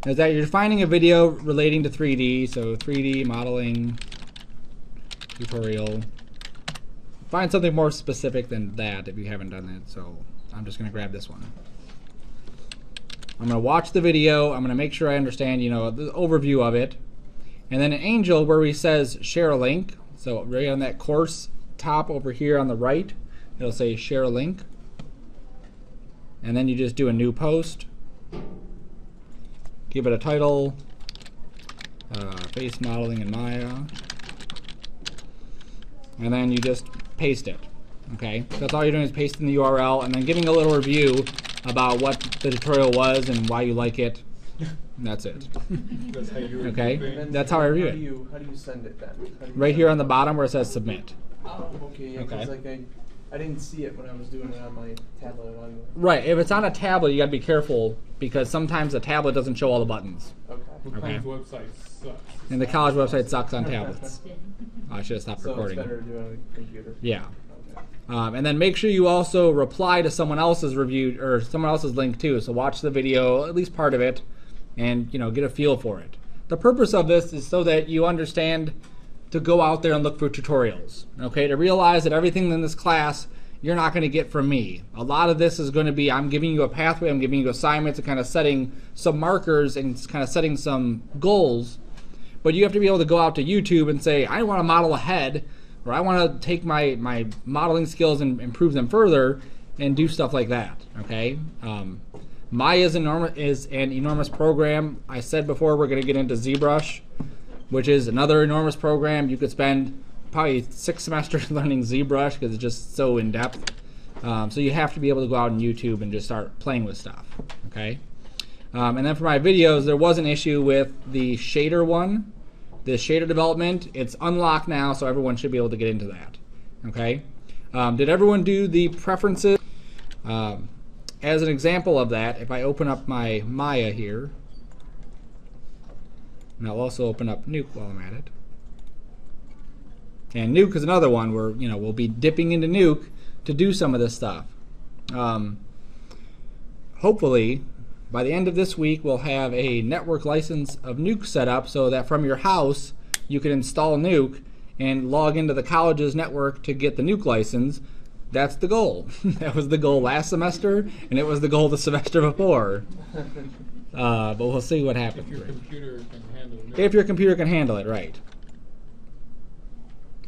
is that you're finding a video relating to 3D, so 3D modeling tutorial. Find something more specific than that if you haven't done that, so I'm just going to grab this one. I'm going to watch the video. I'm going to make sure I understand, you know, the overview of it. And then an Angel where he says share a link. So right on that course top over here on the right, it'll say share a link. And then you just do a new post. Give it a title, face modeling in Maya. And then you just paste it. Okay, that's all you're doing is pasting the URL and then giving a little review about what the tutorial was and why you like it. And that's it. That's how you okay, that's how I review it. How do you send it then? Right here on the bottom where it says submit. Oh, okay. Yeah, okay. Like I didn't see it when I was doing it on my tablet. Right. If it's on a tablet, you got to be careful because sometimes the tablet doesn't show all the buttons. Okay. The college website sucks. And the college website sucks on tablets. I should have stopped recording. So it's better to do it on a computer. Yeah. Okay. And then make sure you also reply to someone else's review or someone else's link too. So watch the video, at least part of it, and you know, get a feel for it. The purpose of this is so that you understand to go out there and look for tutorials. Okay, to realize that everything in this class you're not going to get from me. A lot of this is going to be I'm giving you a pathway, I'm giving you assignments, and kind of setting some markers and kind of setting some goals. But you have to be able to go out to YouTube and say, I want to model ahead, or I want to take my modeling skills and improve them further and do stuff like that. Okay. Maya is an enormous program. I said before we're going to get into ZBrush, which is another enormous program. You could spend probably 6 semesters learning ZBrush because it's just so in-depth. So you have to be able to go out on YouTube and just start playing with stuff. Okay. And then for my videos, there was an issue with the shader one, the shader development. It's unlocked now, so everyone should be able to get into that. Okay. Did everyone do the preferences? As an example of that, if I open up my Maya here, and I'll also open up Nuke while I'm at it. And Nuke is another one where we'll be dipping into Nuke to do some of this stuff. Hopefully, by the end of this week, we'll have a network license of Nuke set up so that from your house you can install Nuke and log into the college's network to get the Nuke license. That's the goal. That was the goal last semester, and it was the goal the semester before. But we'll see what happens. If your computer can handle it. If your computer can handle it, right.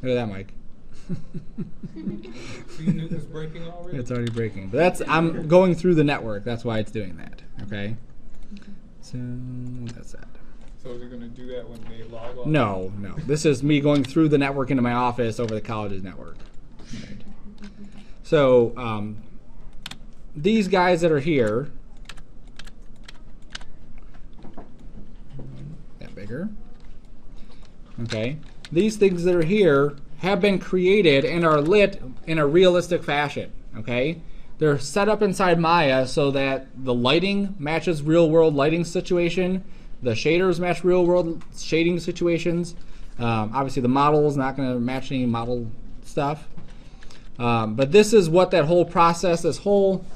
Look at that, Mike. See, Nuke is breaking already? It's already breaking. But I'm going through the network. That's why it's doing that. Okay? So that's that. So is it going to do that when they log on? No. This is me going through the network into my office over the college's network. Right. So these guys that are here, that bigger. Okay. These things that are here have been created and are lit in a realistic fashion. Okay. They're set up inside Maya so that the lighting matches real-world lighting situation. The shaders match real-world shading situations. Obviously, the model is not going to match any model stuff. But this is what that whole process, this whole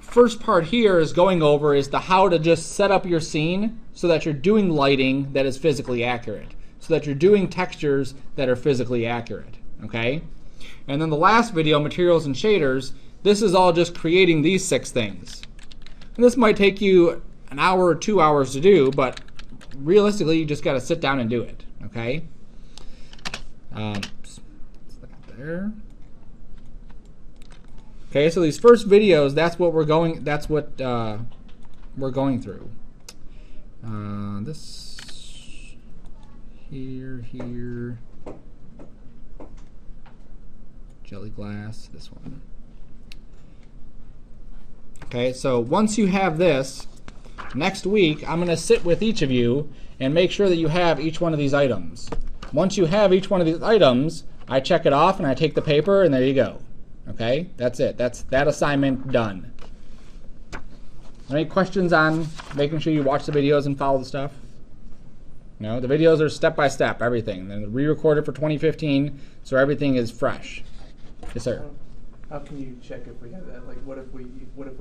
first part here is going over is the how to just set up your scene so that you're doing lighting that is physically accurate. So that you're doing textures that are physically accurate. Okay? And then the last video, materials and shaders, this is all just creating these 6 things. And this might take you an hour or 2 hours to do, but realistically you just got to sit down and do it. Okay? There. Okay, so these first videos, that's what we're going through. This here, jelly glass, this one. Okay, so once you have this, next week I'm going to sit with each of you and make sure that you have each one of these items. Once you have each one of these items, I check it off and I take the paper and there you go. Okay, that's it. That's that assignment done. Any questions on making sure you watch the videos and follow the stuff? No, the videos are step by step, everything. They're re-recorded for 2015, so everything is fresh. Yes, sir. How can you check if we have that? Like, what if we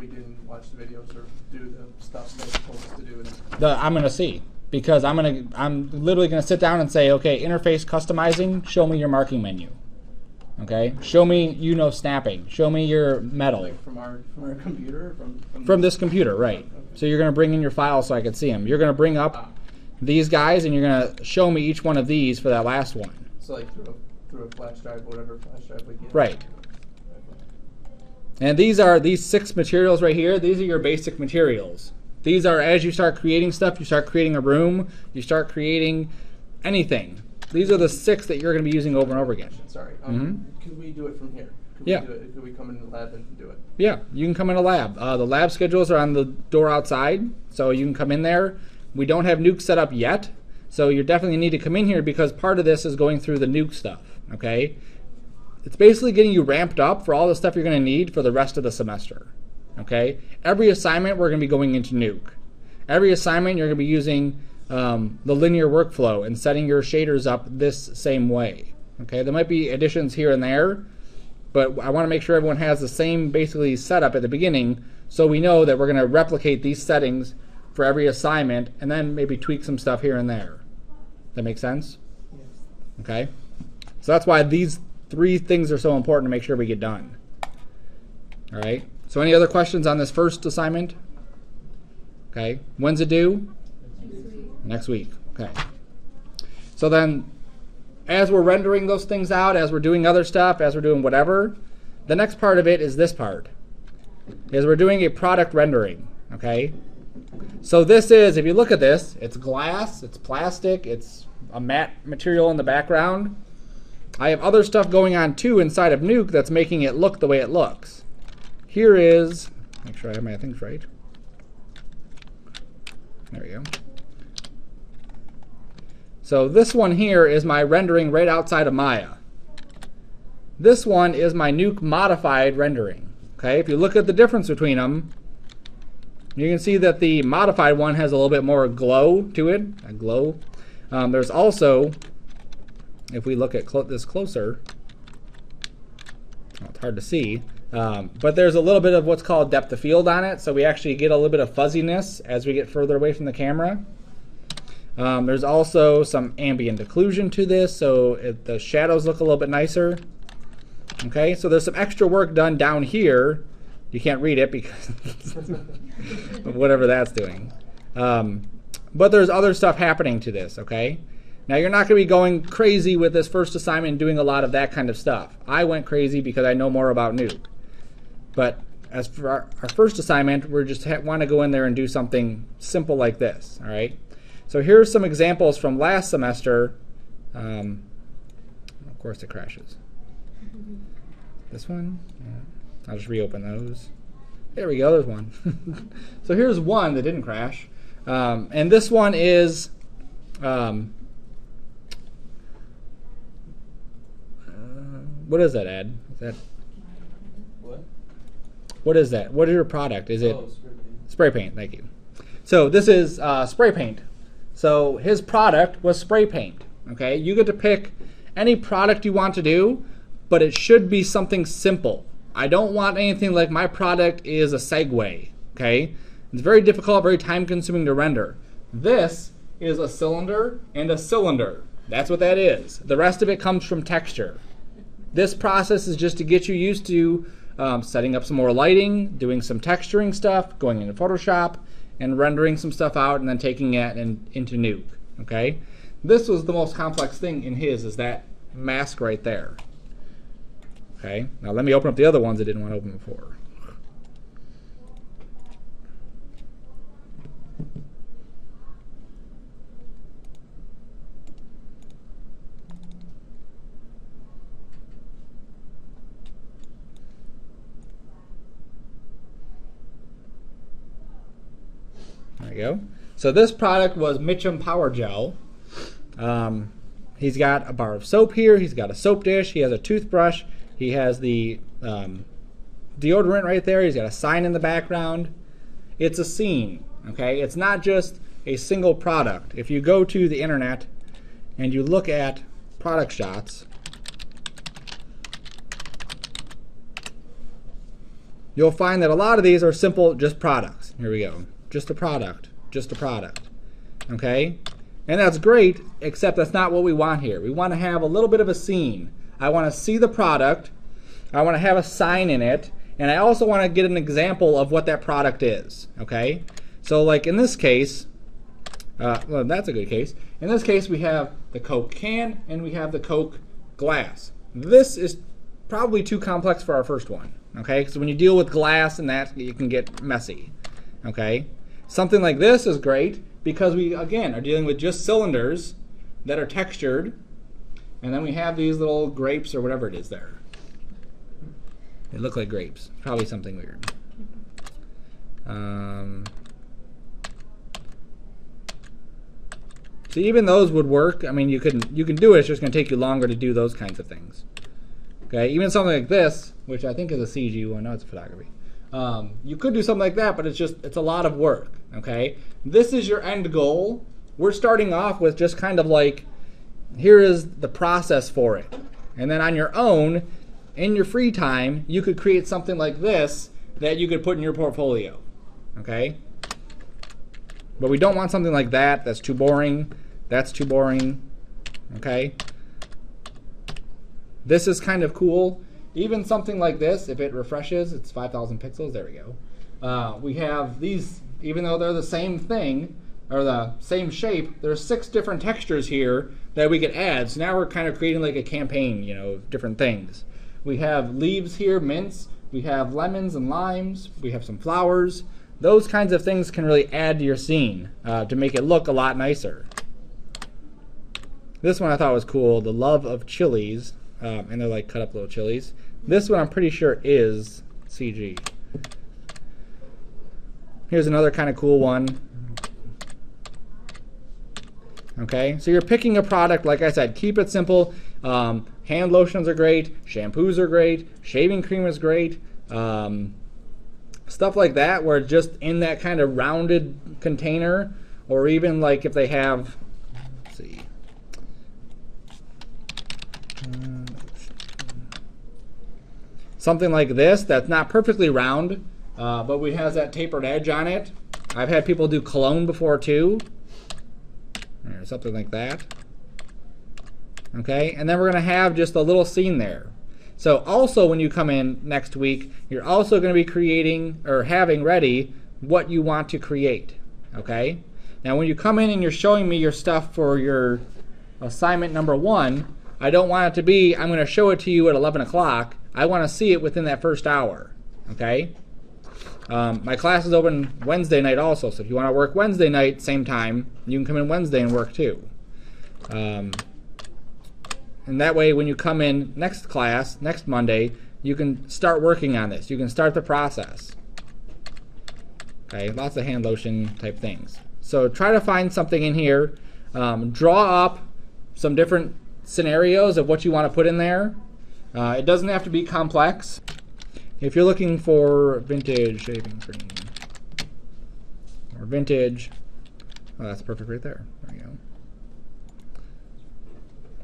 didn't watch the videos or do the stuff that we're supposed to do? I'm gonna see, because I'm literally gonna sit down and say, okay, interface customizing, show me your marking menu. Okay, show me snapping. Show me your metal. Like from our computer, from this computer, right? Okay. So you're gonna bring in your files so I can see them. You're gonna bring up these guys, and you're gonna show me each one of these for that last one. So like through a flash drive, whatever flash drive we get. Right. And these 6 materials right here. These are your basic materials. These are, as you start creating stuff, you start creating a room, you start creating anything. These are the 6 that you're going to be using over and over again. Sorry. Could we do it from here? Yeah. Could we come in the lab and do it? Yeah, you can come in a lab. The lab schedules are on the door outside, so you can come in there. We don't have Nuke set up yet, so you definitely need to come in here because part of this is going through the Nuke stuff, okay? It's basically getting you ramped up for all the stuff you're going to need for the rest of the semester, okay? Every assignment, we're going to be going into Nuke. Every assignment, you're going to be using the linear workflow and setting your shaders up this same way, okay? There might be additions here and there, but I want to make sure everyone has the same basically setup at the beginning so we know that we're going to replicate these settings for every assignment and then maybe tweak some stuff here and there. That make sense? Yes. Okay? So that's why these 3 things are so important to make sure we get done. All right? So any other questions on this first assignment? Okay. When's it due? Next week. Okay. So then, as we're rendering those things out, as we're doing other stuff, as we're doing whatever, the next part of it is this part. Is we're doing a product rendering. Okay? So this is, if you look at this, it's glass, it's plastic, it's a matte material in the background. I have other stuff going on too inside of Nuke that's making it look the way it looks. Here is, make sure I have my things right. There we go. So this one here is my rendering right outside of Maya. This one is my Nuke modified rendering. Okay, if you look at the difference between them, you can see that the modified one has a little bit more glow to it, a glow. There's also, if we look at this closer, well, it's hard to see, but there's a little bit of what's called depth of field on it, so we actually get a little bit of fuzziness as we get further away from the camera. There's also some ambient occlusion to this, so the shadows look a little bit nicer. Okay, so there's some extra work done down here. You can't read it because of whatever that's doing. But there's other stuff happening to this, okay? Now, you're not going to be going crazy with this first assignment and doing a lot of that kind of stuff. I went crazy because I know more about Nuke. But as for our first assignment, we just want to go in there and do something simple like this, all right? So here's some examples from last semester. Of course, it crashes. This one? Yeah. I'll just reopen those. There we go, there's one. So here's one that didn't crash. And this one is what is that, Ed? Is that what is that? What is your product? Is it spray paint? Thank you. So this is spray paint. So his product was spray paint. Okay, you get to pick any product you want to do, but it should be something simple. I don't want anything like my product is a Segway. Okay, it's very difficult, very time-consuming to render. This is a cylinder and a cylinder. That's what that is. The rest of it comes from texture. This process is just to get you used to setting up some more lighting, doing some texturing stuff, going into Photoshop, and rendering some stuff out, and then taking it into Nuke. Okay, this was the most complex thing in his, is that mask right there. Okay, now let me open up the other ones I didn't want to open before. There we go. So this product was Mitchum Power Gel. He's got a bar of soap here. He's got a soap dish. He has a toothbrush. He has the deodorant right there. He's got a sign in the background. It's a scene, okay? It's not just a single product. If you go to the internet and you look at product shots, you'll find that a lot of these are simple, just products. Here we go. Just a product. Just a product. Okay? And that's great, except that's not what we want here. We want to have a little bit of a scene. I want to see the product. I want to have a sign in it. And I also want to get an example of what that product is. Okay? So like in this case, well, that's a good case. In this case, we have the Coke can and we have the Coke glass. This is probably too complex for our first one. Okay? So when you deal with glass and that, you can get messy. Okay? Something like this is great because we, again, are dealing with just cylinders that are textured. And then we have these little grapes or whatever it is there. They look like grapes. Probably something weird. So even those would work. I mean, you can do it. It's just going to take you longer to do those kinds of things. Okay, even something like this, which I think is a CG one. No, it's photography. You could do something like that, but it's a lot of work. Okay, this is your end goal. We're starting off with just kind of like, here is the process for it, and then on your own, in your free time, you could create something like this that you could put in your portfolio. Okay. But we don't want something like that. That's too boring. That's too boring. Okay? This is kind of cool. Even something like this, if it refreshes, it's 5,000 pixels. There we go. We have these, even though they're the same thing, or the same shape, there's 6 different textures here that we could add. So now we're kind of creating like a campaign, you know, of different things. We have leaves here, mints. We have lemons and limes. We have some flowers. Those kinds of things can really add to your scene to make it look a lot nicer. This one I thought was cool, the love of chilies, and they're like cut up little chilies. This one I'm pretty sure is CG. Here's another kind of cool one. Okay, so you're picking a product, like I said, keep it simple. Hand lotions are great, shampoos are great, shaving cream is great. Stuff like that where it's just in that kind of rounded container, or even like if they have, let's see, something like this that's not perfectly round, but we has that tapered edge on it. I've had people do cologne before too, or something like that. Okay, and then we're going to have just a little scene there. So also when you come in next week, you're also going to be creating or having ready what you want to create. Okay? Now when you come in and you're showing me your stuff for your assignment number 1, I don't want it to be, I'm going to show it to you at 11 o'clock. I want to see it within that first hour. Okay? My class is open Wednesday night also, so if you want to work Wednesday night, same time, you can come in Wednesday and work too. And that way, when you come in next class, next Monday, you can start working on this. You can start the process. Okay, lots of hand lotion type things. So try to find something in here. Draw up some different scenarios of what you want to put in there. It doesn't have to be complex. If you're looking for vintage shaving cream or vintage, well, that's perfect right there. There you go.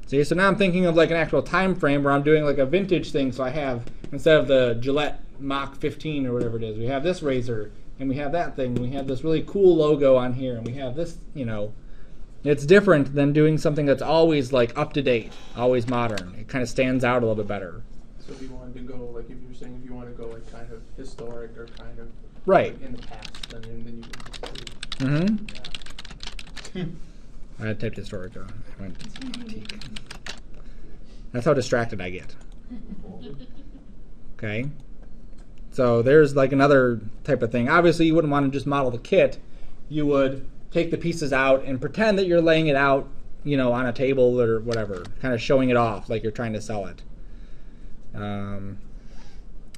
See, so now I'm thinking of like an actual time frame where I'm doing like a vintage thing. So I have, instead of the Gillette Mach 15 or whatever it is, we have this razor and we have that thing. And we have this really cool logo on here and we have this, you know. It's different than doing something that's always like up to date, always modern. It kind of stands out a little bit better. So if you wanted to go, like if you're saying if you want to go like kind of historic or kind of right like in the past, then you can. Yeah. I typed historic. I went antique. That's how distracted I get. Okay. So there's like another type of thing. Obviously, you wouldn't want to just model the kit. You would take the pieces out and pretend that you're laying it out, you know, on a table or whatever, kind of showing it off like you're trying to sell it.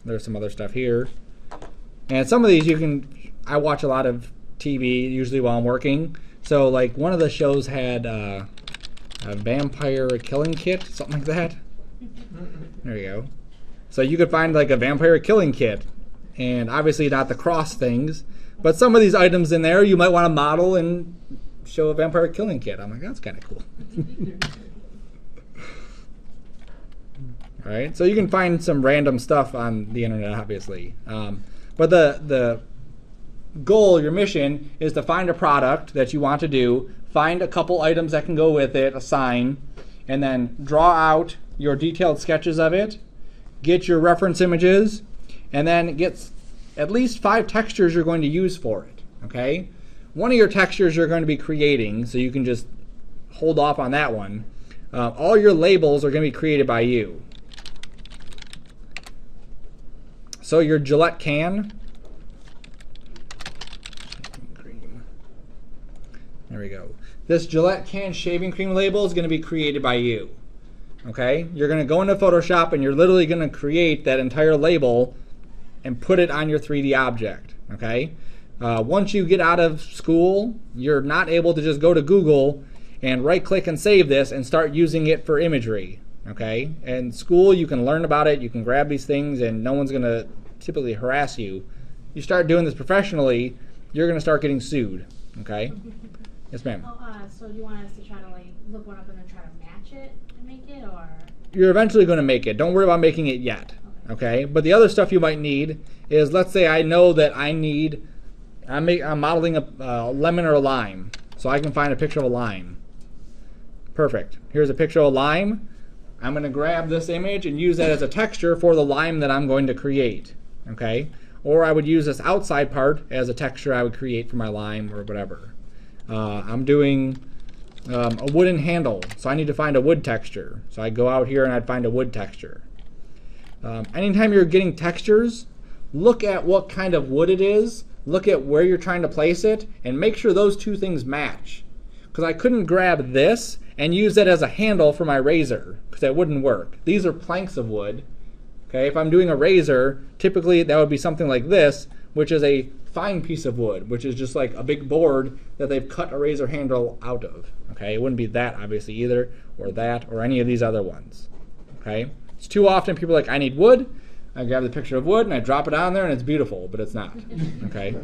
There's some other stuff here. And some of these you can, I watch a lot of TV usually while I'm working. So like one of the shows had a vampire killing kit, something like that. There you go. So you could find like a vampire killing kit, and obviously not the cross things, but some of these items in there you might want to model and show a vampire killing kit. I'm like, that's kind of cool. All right, so you can find some random stuff on the internet, obviously. But the goal, your mission, is to find a product that you want to do, find a couple items that can go with it, assign, and then draw out your detailed sketches of it, get your reference images, and then get at least 5 textures you're going to use for it. Okay? One of your textures you're going to be creating, so you can just hold off on that one. All your labels are going to be created by you. So your Gillette can, there we go. This Gillette can shaving cream label is going to be created by you. Okay? You're going to go into Photoshop and you're literally going to create that entire label and put it on your 3D object. Okay? Once you get out of school, you're not able to just go to Google and right-click and save this and start using it for imagery. Okay? In school, you can learn about it, you can grab these things, and no one's going to typically harass you. You start doing this professionally, you're going to start getting sued. Okay? Yes, ma'am. So you want us to try to like look one up and then try to match it and make it, or? You're eventually going to make it. Don't worry about making it yet. Okay? But the other stuff you might need is, let's say I know that I need, I'm modeling a lemon or a lime, so I can find a picture of a lime. Perfect. Here's a picture of a lime. I'm going to grab this image and use that as a texture for the lime that I'm going to create. Okay? Or I would use this outside part as a texture I would create for my lime or whatever. I'm doing a wooden handle, so I need to find a wood texture. So I'd go out here and I'd find a wood texture. Anytime you're getting textures, look at what kind of wood it is, look at where you're trying to place it, and make sure those two things match. Because I couldn't grab this and use that as a handle for my razor, because that wouldn't work. These are planks of wood. Okay, if I'm doing a razor, typically that would be something like this, which is a fine piece of wood, which is just like a big board that they've cut a razor handle out of. Okay, it wouldn't be that obviously either, or that, or any of these other ones. Okay, it's too often people are like, I need wood. I grab the picture of wood and I drop it on there and it's beautiful, but it's not. Okay,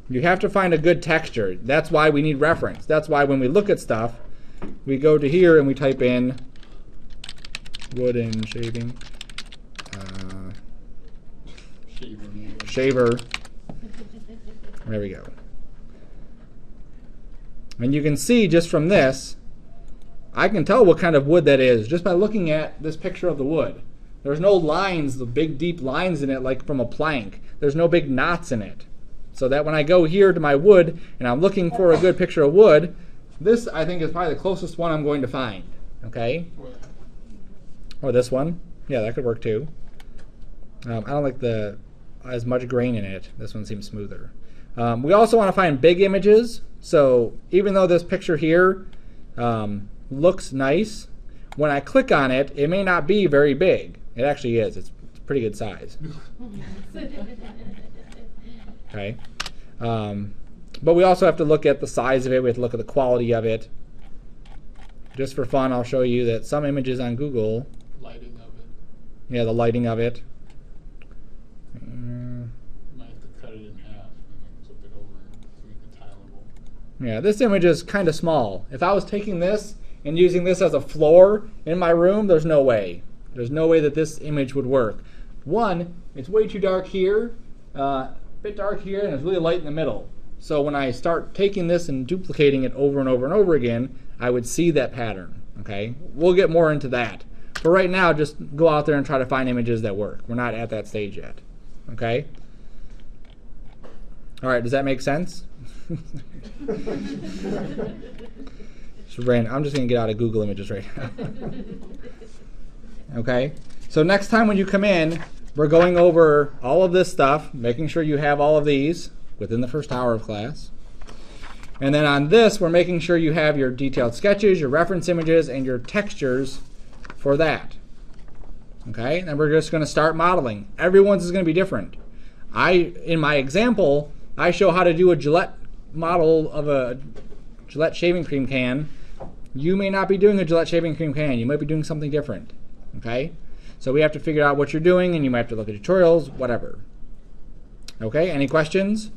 you have to find a good texture. That's why we need reference. That's why when we look at stuff, we go to here and we type in wooden shaving shaver. There we go. And you can see just from this, I can tell what kind of wood that is just by looking at this picture of the wood. There's no lines, the big deep lines in it like from a plank. There's no big knots in it. So that when I go here to my wood and I'm looking for a good picture of wood, this I think is probably the closest one I'm going to find. Okay? Or this one. Yeah, that could work too. I don't like as much grain in it. This one seems smoother. We also want to find big images. So even though this picture here looks nice, when I click on it, it may not be very big. It actually is. It's pretty good size. Okay. But we also have to look at the size of it. We have to look at the quality of it. Just for fun, I'll show you that some images on Google. Lighting of it. Yeah, the lighting of it. Might have to cut it in half and then flip it over to make it tileable. Yeah, this image is kind of small. If I was taking this and using this as a floor in my room, there's no way. There's no way that this image would work. One, it's way too dark here, a bit dark here, and it's really light in the middle. So when I start taking this and duplicating it over and over and over again, I would see that pattern. Okay, we'll get more into that. But right now, just go out there and try to find images that work. We're not at that stage yet. Okay? All right, does that make sense? I'm just going to get out of Google Images right now. Okay? So next time when you come in, we're going over all of this stuff, making sure you have all of these within the first hour of class. And then on this, we're making sure you have your detailed sketches, your reference images, and your textures for that. Okay? And we're just going to start modeling. Everyone's is going to be different. In my example, I show how to do a Gillette model of a Gillette shaving cream can. You may not be doing a Gillette shaving cream can. You might be doing something different. Okay? So we have to figure out what you're doing, and you might have to look at tutorials, whatever. Okay? Any questions?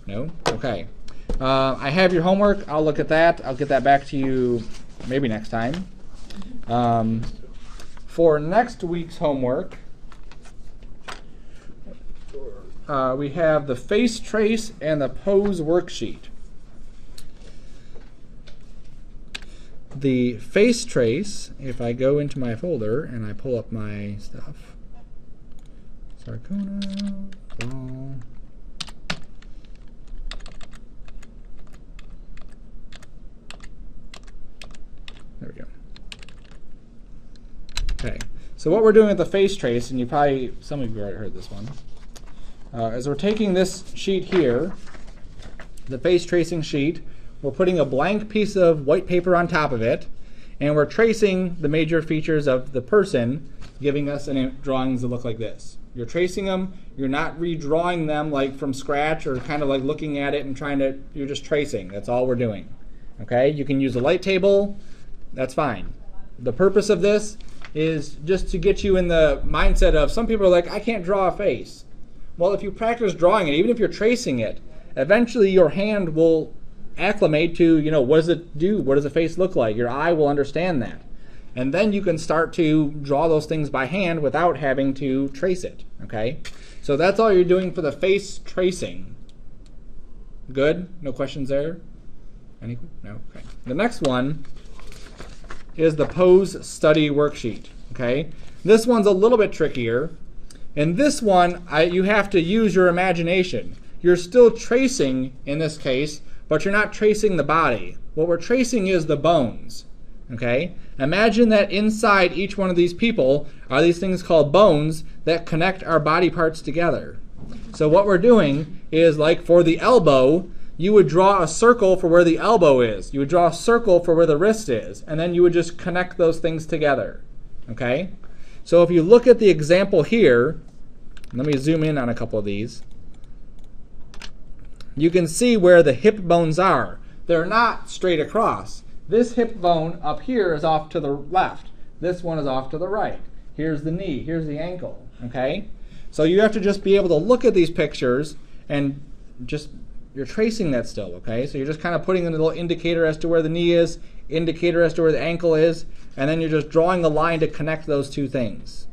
No? Okay. I have your homework. I'll look at that. I'll get that back to you maybe next time. For next week's homework, we have the face trace and the pose worksheet. The face trace, if I go into my folder and I pull up my stuff, Sarcona, ball. There we go. Okay, so what we're doing with the face trace, and some of you already heard this one, is we're taking this sheet here, the face tracing sheet, we're putting a blank piece of white paper on top of it, and we're tracing the major features of the person, giving us drawings that look like this. You're tracing them, you're not redrawing them like from scratch or kind of like looking at it and you're just tracing. That's all we're doing. Okay, you can use a light table, that's fine. The purpose of this is just to get you in the mindset of, some people are like, I can't draw a face. Well, if you practice drawing it, even if you're tracing it, eventually your hand will acclimate to, what does it do? What does a face look like? Your eye will understand that. And then you can start to draw those things by hand without having to trace it. Okay? So that's all you're doing for the face tracing. Good? No questions there? Any? No? Okay. The next one is the pose study worksheet. Okay? This one's a little bit trickier. In this one, you have to use your imagination. You're still tracing in this case, but you're not tracing the body. What we're tracing is the bones. Okay? Imagine that inside each one of these people are these things called bones that connect our body parts together. So what we're doing is, like for the elbow, you would draw a circle for where the elbow is. You would draw a circle for where the wrist is, and then you would just connect those things together. Okay? So if you look at the example here, let me zoom in on a couple of these. You can see where the hip bones are. They're not straight across. This hip bone up here is off to the left. This one is off to the right. Here's the knee. Here's the ankle. Okay? So you have to just be able to look at these pictures and you're tracing that still. Okay? So you're just kind of putting a little indicator as to where the knee is, indicator as to where the ankle is, and then you're just drawing a line to connect those two things.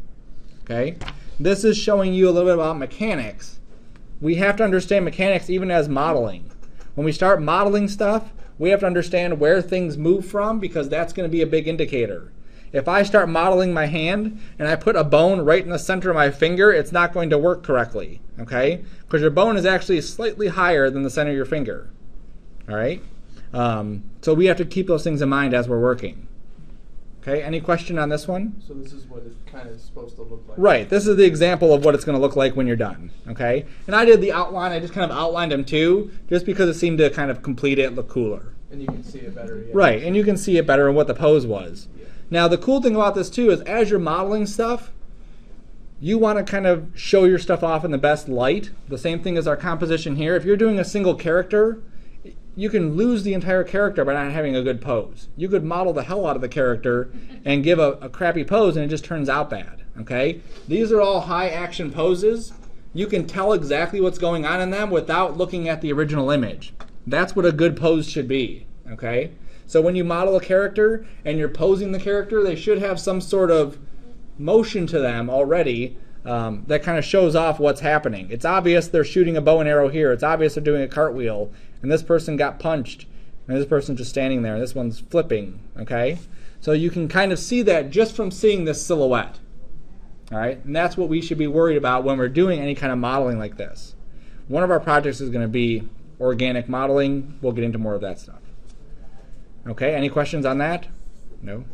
Okay? This is showing you a little bit about mechanics. We have to understand mechanics even as modeling. When we start modeling stuff, we have to understand where things move from, because that's going to be a big indicator. If I start modeling my hand and I put a bone right in the center of my finger, it's not going to work correctly, okay? Because your bone is actually slightly higher than the center of your finger, all right? So we have to keep those things in mind as we're working. Okay, any question on this one? So this is what it kind of is supposed to look like. Right, this is the example of what it's going to look like when you're done. Okay, and I did the outline. I just kind of outlined them too, just because it seemed to kind of complete it, look cooler. And you can see it better. Yeah. Right, and you can see it better in what the pose was. Yeah. Now the cool thing about this too is, as you're modeling stuff, you want to kind of show your stuff off in the best light. The same thing as our composition here. If you're doing a single character, you can lose the entire character by not having a good pose. You could model the hell out of the character and give a crappy pose and it just turns out bad. Okay? These are all high action poses. You can tell exactly what's going on in them without looking at the original image. That's what a good pose should be. Okay? So when you model a character and you're posing the character, they should have some sort of motion to them already that kind of shows off what's happening. It's obvious they're shooting a bow and arrow here. It's obvious they're doing a cartwheel. And this person got punched, and this person's just standing there, and this one's flipping, okay? So you can kind of see that just from seeing this silhouette, all right? And that's what we should be worried about when we're doing any kind of modeling like this. One of our projects is going to be organic modeling. We'll get into more of that stuff. Okay, any questions on that? No?